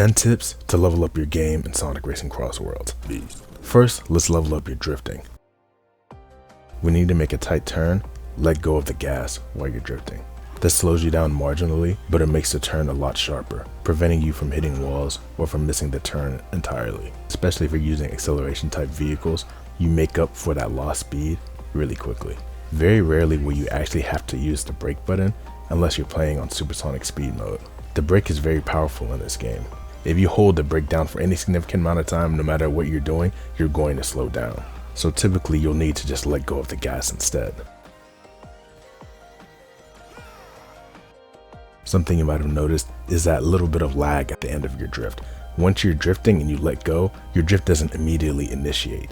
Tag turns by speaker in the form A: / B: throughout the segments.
A: 10 tips to level up your game in Sonic Racing Crossworlds. First, let's level up your drifting. When you need to make a tight turn, let go of the gas while you're drifting. This slows you down marginally, but it makes the turn a lot sharper, preventing you from hitting walls or from missing the turn entirely. Especially if you're using acceleration type vehicles, you make up for that lost speed really quickly. Very rarely will you actually have to use the brake button unless you're playing on supersonic speed mode. The brake is very powerful in this game. If you hold the brake down for any significant amount of time, no matter what you're doing, you're going to slow down. So typically you'll need to just let go of the gas instead. Something you might have noticed is that little bit of lag at the end of your drift. Once you're drifting and you let go, your drift doesn't immediately initiate.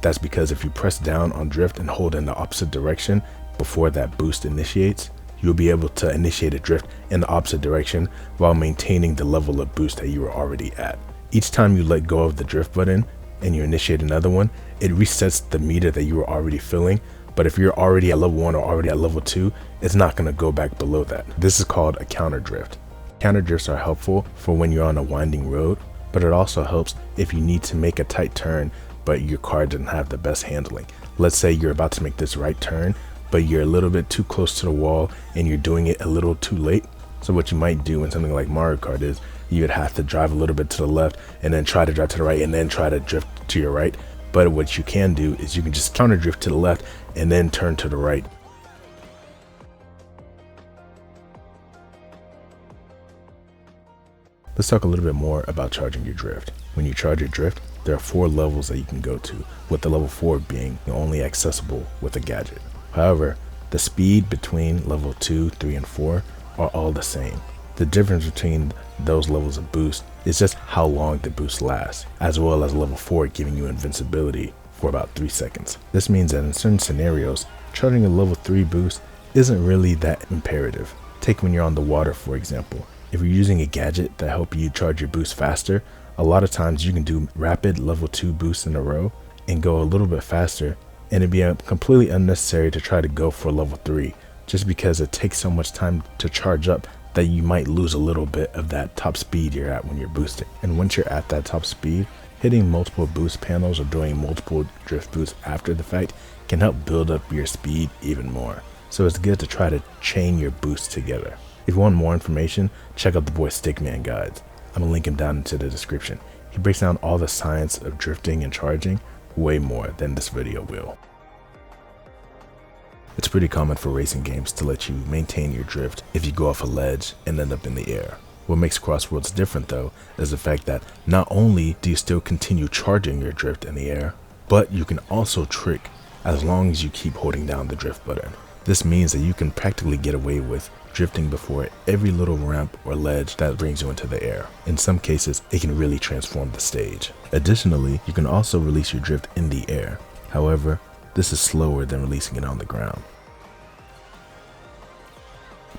A: That's because if you press down on drift and hold in the opposite direction before that boost initiates, you'll be able to initiate a drift in the opposite direction while maintaining the level of boost that you were already at. Each time you let go of the drift button and you initiate another one, it resets the meter that you were already filling. But if you're already at level 1 or already at level 2, it's not going to go back below that. This is called a counter drift. Counter drifts are helpful for when you're on a winding road, but it also helps if you need to make a tight turn but your car doesn't have the best handling. Let's say you're about to make this right turn, but you're a little bit too close to the wall and you're doing it a little too late. So what you might do in something like Mario Kart is you would have to drive a little bit to the left and then try to drive to the right and then try to drift to your right. But what you can do is you can just counter drift to the left and then turn to the right. Let's talk a little bit more about charging your drift. When you charge your drift, there are 4 levels that you can go to, with the level 4 being only accessible with a gadget. However, the speed between level 2, 3, and 4 are all the same. The difference between those levels of boost is just how long the boost lasts, as well as level 4 giving you invincibility for about 3 seconds. This means that in certain scenarios, charging a level 3 boost isn't really that imperative. Take when you're on the water, for example. If you're using a gadget that helps you charge your boost faster, a lot of times you can do rapid level 2 boosts in a row and go a little bit faster, and it'd be completely unnecessary to try to go for level 3 just because it takes so much time to charge up that you might lose a little bit of that top speed you're at when you're boosting. And once you're at that top speed, hitting multiple boost panels or doing multiple drift boosts after the fact can help build up your speed even more. So it's good to try to chain your boosts together. If you want more information, check out the boy Stickman guides. I'm gonna link him down into the description. He breaks down all the science of drifting and charging way more than this video will. It's pretty common for racing games to let you maintain your drift if you go off a ledge and end up in the air. What makes Crossworlds different though is the fact that not only do you still continue charging your drift in the air, but you can also trick as long as you keep holding down the drift button. This means that you can practically get away with drifting before every little ramp or ledge that brings you into the air. In some cases, it can really transform the stage. Additionally, you can also release your drift in the air. However, this is slower than releasing it on the ground.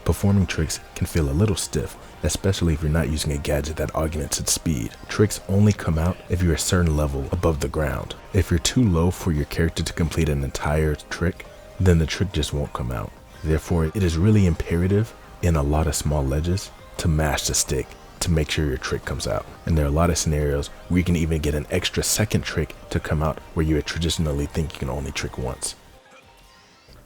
A: Performing tricks can feel a little stiff, especially if you're not using a gadget that augments its speed. Tricks only come out if you're a certain level above the ground. If you're too low for your character to complete an entire trick, then the trick just won't come out. Therefore, it is really imperative in a lot of small ledges to mash the stick to make sure your trick comes out. And there are a lot of scenarios where you can even get an extra second trick to come out where you would traditionally think you can only trick once.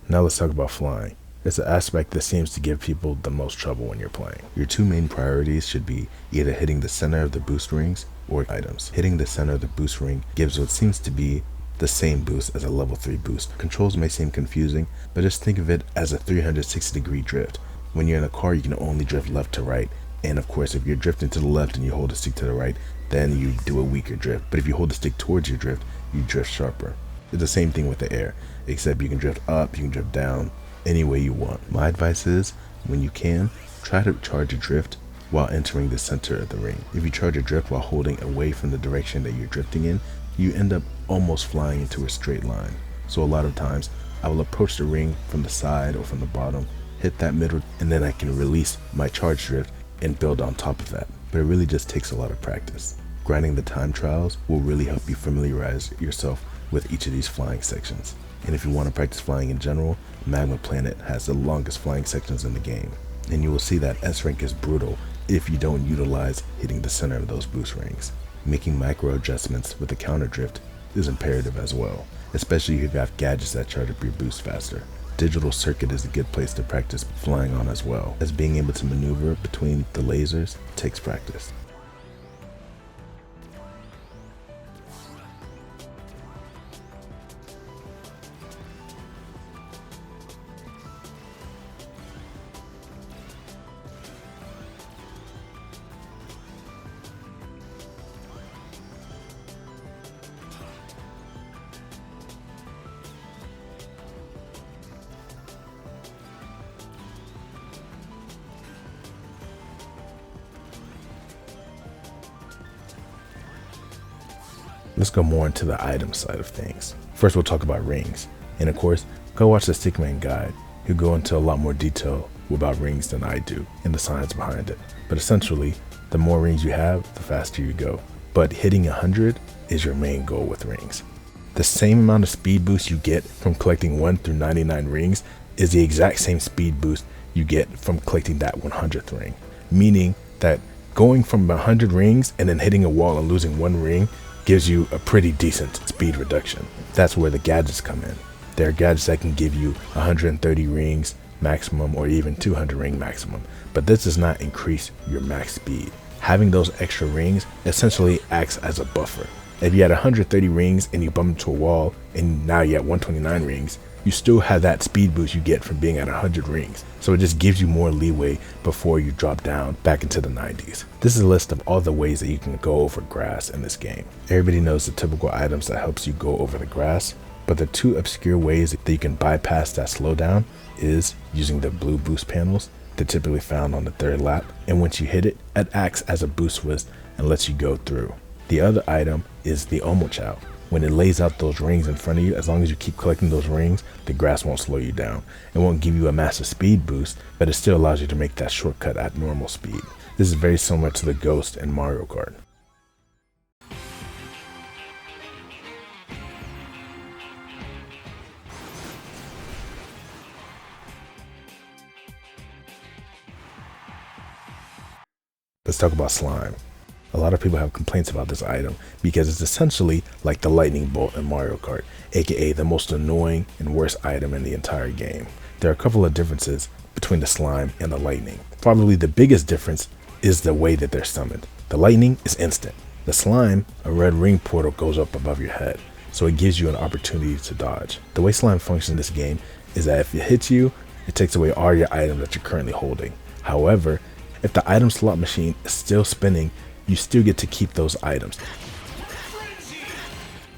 A: Now let's talk about flying. It's an aspect that seems to give people the most trouble when you're playing. Your 2 main priorities should be either hitting the center of the boost rings or items. Hitting the center of the boost ring gives what seems to be the same boost as a level 3 boost. Controls may seem confusing, but just think of it as a 360-degree drift. When you're in a car, you can only drift left to right, and of course if you're drifting to the left and you hold the stick to the right, then you do a weaker drift. But if you hold the stick towards your drift, you drift sharper. It's the same thing with the air, except you can drift up, you can drift down, any way you want. My advice is, when you can, try to charge your drift while entering the center of the ring. If you charge your drift while holding away from the direction that you're drifting in, you end up almost flying into a straight line. So a lot of times I will approach the ring from the side or from the bottom, hit that middle, and then I can release my charge drift and build on top of that. But it really just takes a lot of practice. Grinding the time trials will really help you familiarize yourself with each of these flying sections. And if you want to practice flying in general, Magma Planet has the longest flying sections in the game. And you will see that S rank is brutal if you don't utilize hitting the center of those boost rings. Making micro adjustments with the counter drift is imperative as well, especially if you have gadgets that charge up your boost faster. Digital circuit is a good place to practice flying on, as well as being able to maneuver between the lasers takes practice. Let's go more into the item side of things. First, we'll talk about rings. And of course, go watch the Stickman guide, who go into a lot more detail about rings than I do and the science behind it. But essentially, the more rings you have, the faster you go. But hitting 100 is your main goal with rings. The same amount of speed boost you get from collecting 1 through 99 rings is the exact same speed boost you get from collecting that 100th ring. Meaning that going from 100 rings and then hitting a wall and losing 1 ring gives you a pretty decent speed reduction. That's where the gadgets come in. There are gadgets that can give you 130 rings maximum or even 200 ring maximum, but this does not increase your max speed. Having those extra rings essentially acts as a buffer. If you had 130 rings and you bump into a wall and now you have 129 rings, you still have that speed boost you get from being at 100 rings. So it just gives you more leeway before you drop down back into the 90s. This is a list of all the ways that you can go over grass in this game. Everybody knows the typical items that helps you go over the grass, but the 2 obscure ways that you can bypass that slowdown is using the blue boost panels. They're typically found on the 3rd lap, and once you hit it, it acts as a boost whisk and lets you go through. The other item is the Omochao. When it lays out those rings in front of you, as long as you keep collecting those rings, the grass won't slow you down. It won't give you a massive speed boost, but it still allows you to make that shortcut at normal speed. This is very similar to the Ghost in Mario Kart. Let's talk about slime. A lot of people have complaints about this item because it's essentially like the lightning bolt in Mario Kart, aka the most annoying and worst item in the entire game. There are a couple of differences between the slime and the lightning. Probably the biggest difference is the way that they're summoned. The lightning is instant. The slime, a red ring portal goes up above your head, so it gives you an opportunity to dodge. The way slime functions in this game is that if it hits you, it takes away all your items that you're currently holding. However, if the item slot machine is still spinning, you still get to keep those items.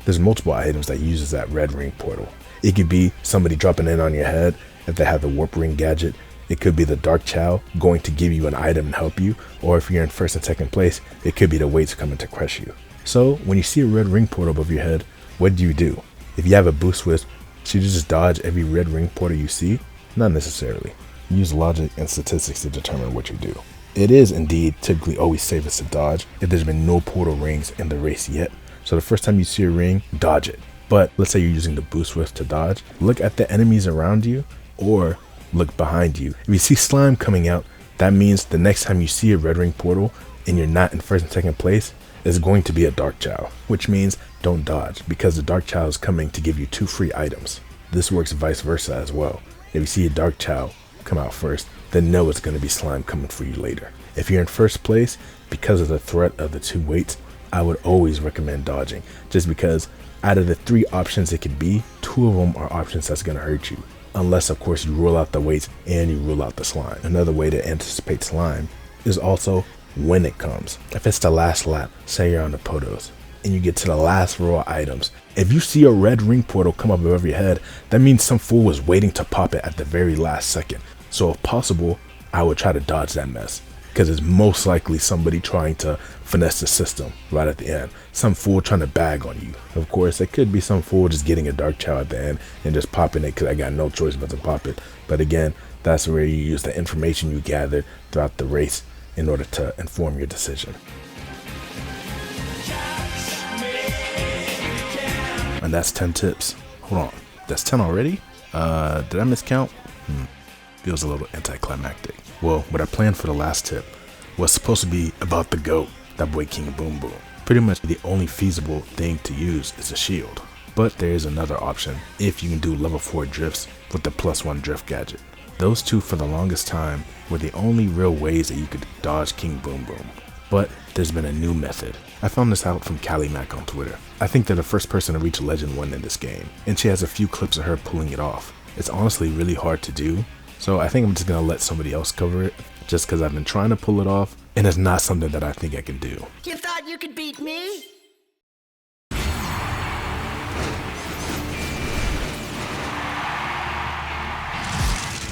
A: There's multiple items that uses that red ring portal. It could be somebody dropping in on your head if they have the warp ring gadget. It could be the Dark Chow going to give you an item and help you, or if you're in 1st and 2nd place, it could be the weights coming to crush you. So when you see a red ring portal above your head, what do? If you have a boost whisk, should you just dodge every red ring portal you see? Not necessarily. Use logic and statistics to determine what you do. It is indeed typically always safest to dodge if there's been no portal rings in the race yet. So the first time you see a ring, dodge it. But let's say you're using the boost whisk to dodge, look at the enemies around you or look behind you. If you see slime coming out, that means the next time you see a red ring portal and you're not in 1st and 2nd place, is going to be a Dark Chow, which means don't dodge because the Dark Chow is coming to give you 2 free items. This works vice versa as well. If you see a Dark Chow come out first, then know it's going to be slime coming for you later. If you're in 1st place, because of the threat of the 2 weights, I would always recommend dodging, just because out of the 3 options it could be, 2 of them are options that's going to hurt you. Unless of course you rule out the weights and you rule out the slime. Another way to anticipate slime is also when it comes. If it's the last lap, say you're on the Podos, and you get to the last row of items, if you see a red ring portal come up above your head, that means some fool was waiting to pop it at the very last second. So if possible, I would try to dodge that mess, because it's most likely somebody trying to finesse the system right at the end. Some fool trying to bag on you. Of course, it could be some fool just getting a Dark Chow at the end and just popping it because I got no choice but to pop it. But again, that's where you use the information you gathered throughout the race in order to inform your decision. And that's 10 tips. Hold on, that's 10 already? Did I miscount? Feels a little anticlimactic. Well, what I planned for the last tip was supposed to be about the GOAT, that boy King Boom Boom. Pretty much the only feasible thing to use is a shield. But there is another option if you can do level 4 drifts with the +1 drift gadget. Those two for the longest time were the only real ways that you could dodge King Boom Boom. But there's been a new method. I found this out from Callie Mac on Twitter. I think they're the first person to reach Legend 1 in this game, and she has a few clips of her pulling it off. It's honestly really hard to do, so I think I'm just gonna let somebody else cover it, just because I've been trying to pull it off, and it's not something that I think I can do.
B: You thought you could beat me?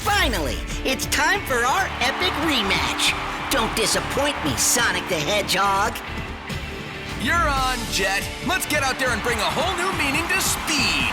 B: Finally, it's time for our epic rematch. Don't disappoint me, Sonic the Hedgehog.
C: You're on, Jet. Let's get out there and bring a whole new meaning to speed.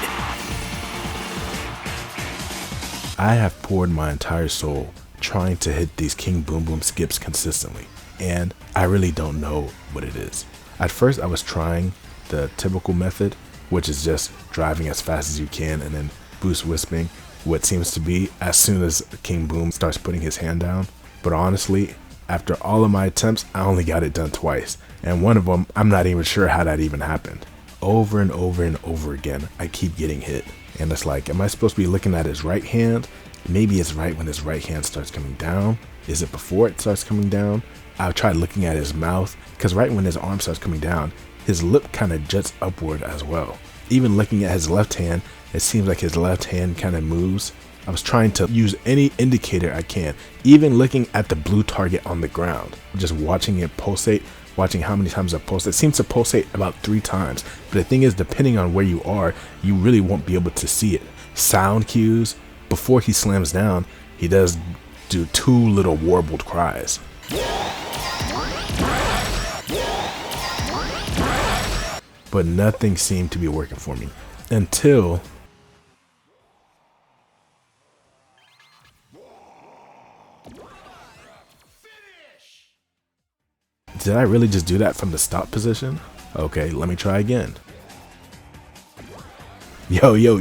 A: I have poured my entire soul trying to hit these King Boom Boom skips consistently, and I really don't know what it is. At first I was trying the typical method, which is just driving as fast as you can and then boost wisping what seems to be as soon as King Boom starts putting his hand down. But honestly, after all of my attempts, I only got it done twice, and one of them, I'm not even sure how that even happened. Over and over and over again, I keep getting hit, and it's like, am I supposed to be looking at his right hand? Maybe it's right when his right hand starts coming down. Is it before it starts coming down? I've tried looking at his mouth, because right when his arm starts coming down, his lip kind of juts upward as well. Even looking at his left hand, it seems like his left hand kind of moves. I was trying to use any indicator I can, even looking at the blue target on the ground, just watching it pulsate, watching how many times it pulsates. It seems to pulsate about 3 times, but the thing is, depending on where you are, you really won't be able to see it. Sound cues, before he slams down, he does do 2 little warbled cries. But nothing seemed to be working for me until did I really just do that from the stop position? Okay, let me try again. Yo,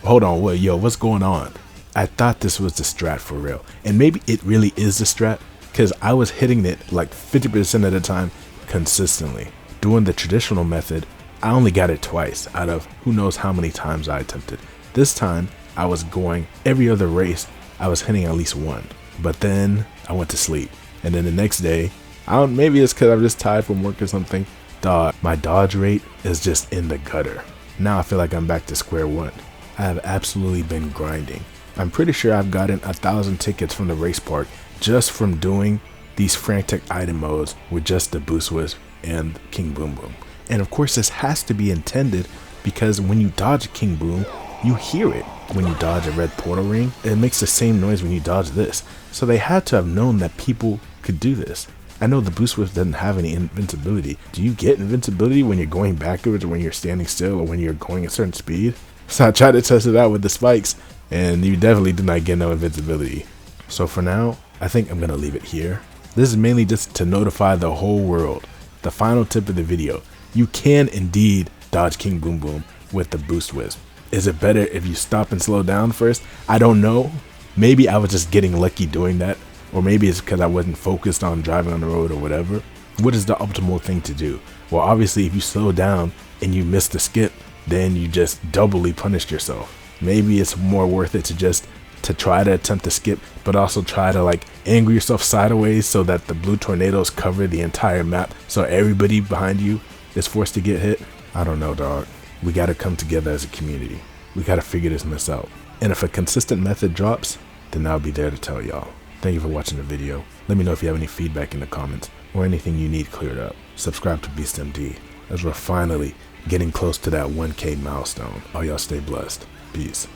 A: hold on, what's going on? I thought this was the strat for real, and maybe it really is the strat, because I was hitting it like 50% of the time consistently. Doing the traditional method, I only got it twice out of who knows how many times I attempted. This time, I was going every other race, I was hitting at least one, but then I went to sleep, and then the next day, maybe it's because I'm just tired from work or something. My dodge rate is just in the gutter. Now I feel like I'm back to square one. I have absolutely been grinding. I'm pretty sure I've gotten 1,000 tickets from the race park just from doing these frantic item modes with just the boost wisp and King Boom Boom. And of course this has to be intended, because when you dodge King Boom, you hear it. When you dodge a red portal ring, it makes the same noise when you dodge this. So they had to have known that people could do this. I know the boost wisp doesn't have any invincibility. Do you get invincibility when you're going backwards, or when you're standing still, or when you're going a certain speed? So I tried to test it out with the spikes, and you definitely do not get no invincibility. So for now, I think I'm gonna leave it here. This is mainly just to notify the whole world. The final tip of the video: you can indeed dodge King Boom Boom with the boost wisp. Is it better if you stop and slow down first? I don't know. Maybe I was just getting lucky doing that. Or maybe it's because I wasn't focused on driving on the road or whatever. What is the optimal thing to do? Well, obviously if you slow down and you miss the skip, then you just doubly punished yourself. Maybe it's more worth it to try to attempt to skip, but also try to like angle yourself sideways so that the blue tornadoes cover the entire map, so everybody behind you is forced to get hit. I don't know, dog. We gotta come together as a community. We gotta figure this mess out. And if a consistent method drops, then I'll be there to tell y'all. Thank you for watching the video. Let me know if you have any feedback in the comments or anything you need cleared up. Subscribe to BeastMD, as we're finally getting close to that 1K milestone. All y'all stay blessed. Peace.